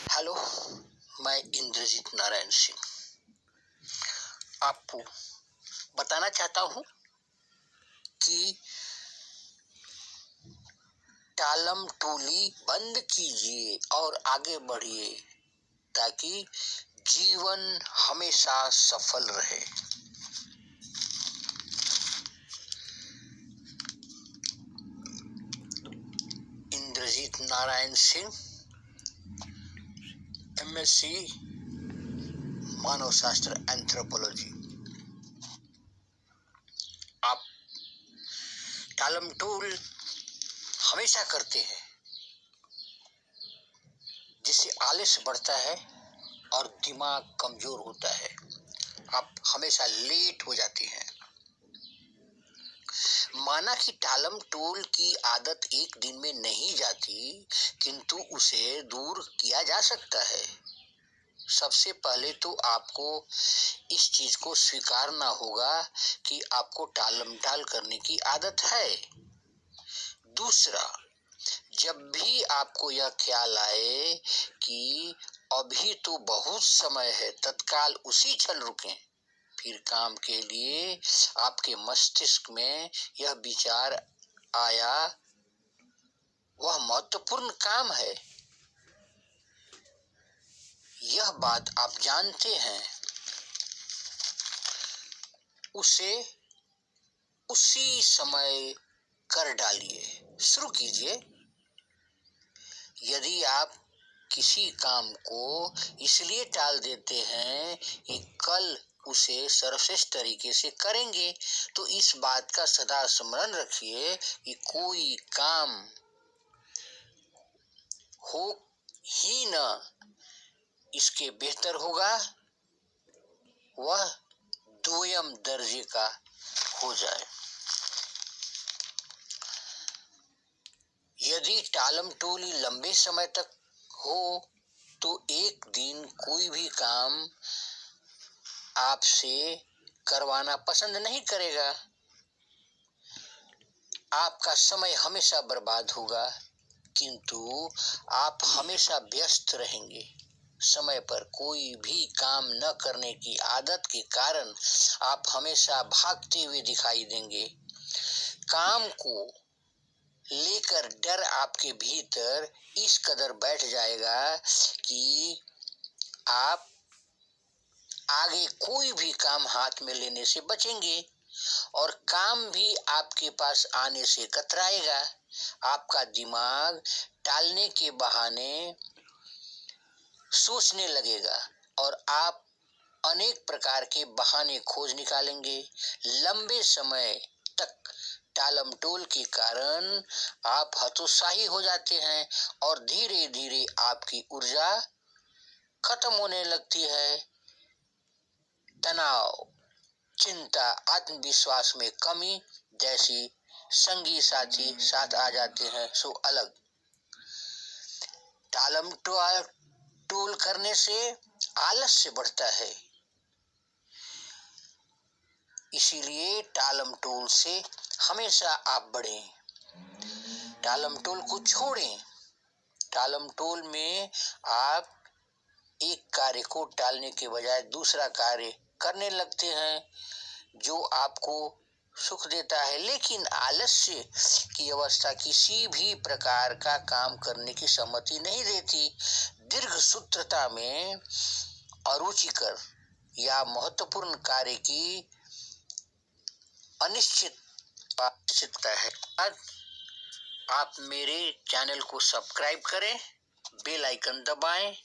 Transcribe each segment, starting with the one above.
Hello, मैं इंद्रजीत नारायण सिंह आपको बताना चाहता हूँ कि टालम टोली बंद कीजिए और आगे बढ़िए ताकि जीवन हमेशा सफल रहे। इंद्रजीत नारायण सिंह, एमएससी मानव शास्त्र एंथ्रोपोलॉजी। आप टालम टोल हमेशा करते हैं जिससे आलस्य बढ़ता है और दिमाग कमजोर होता है। आप हमेशा लेट हो जाते हैं। माना कि टालम टोल की आदत एक दिन में नहीं जाती, किंतु उसे दूर किया जा सकता है। सबसे पहले तो आपको इस चीज को स्वीकारना होगा कि आपको टालम टाल करने की आदत है। दूसरा, जब भी आपको यह ख्याल आए कि अभी तो बहुत समय है, तत्काल उसी क्षण रुकें। फिर काम के लिए आपके मस्तिष्क में यह विचार आया, वह महत्वपूर्ण काम है, यह बात आप जानते हैं, उसे उसी समय कर डालिए, शुरू कीजिए। यदि आप किसी काम को इसलिए टाल देते हैं कि कल उसे सर्वश्रेष्ठ तरीके से करेंगे, तो इस बात का सदा स्मरण रखिए कि कोई काम हो ही न, इसके बेहतर होगा वह दोयम दर्जे का हो जाए। यदि टालम टोली लंबे समय तक हो तो एक दिन कोई भी काम आपसे करवाना पसंद नहीं करेगा। आपका समय हमेशा बर्बाद होगा, किंतु आप हमेशा व्यस्त रहेंगे। समय पर कोई भी काम न करने की आदत के कारण आप हमेशा भागते हुए दिखाई देंगे। काम को लेकर डर आपके भीतर इस कदर बैठ जाएगा कि आप आगे कोई भी काम हाथ में लेने से बचेंगे और काम भी आपके पास आने से कतराएगा। आपका दिमाग टालने के बहाने सोचने लगेगा और आप अनेक प्रकार के बहाने खोज निकालेंगे। लंबे समय तक टालम टोल के कारण आप हतोत्साही हो जाते हैं और धीरे धीरे आपकी ऊर्जा खत्म होने लगती है। तनाव, चिंता, आत्मविश्वास में कमी जैसी संगी साथी साथ आ जाते हैं सो अलग। टालम टोल करने से आलस्य बढ़ता है, इसीलिए टालम टोल से हमेशा आप बढ़ें। टालम टोल को छोड़ें। टालम टोल में आप एक कार्य को टालने के बजाय दूसरा कार्य करने लगते हैं जो आपको सुख देता है, लेकिन आलस्य की अवस्था किसी भी प्रकार का काम करने की सम्मति नहीं देती। दीर्घ सूत्रता में अरुचिकर या महत्वपूर्ण कार्य की अनिश्चितता है। आप मेरे चैनल को सब्सक्राइब करें, बेल आइकन दबाएं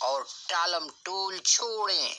और टालम टोल छोड़ें।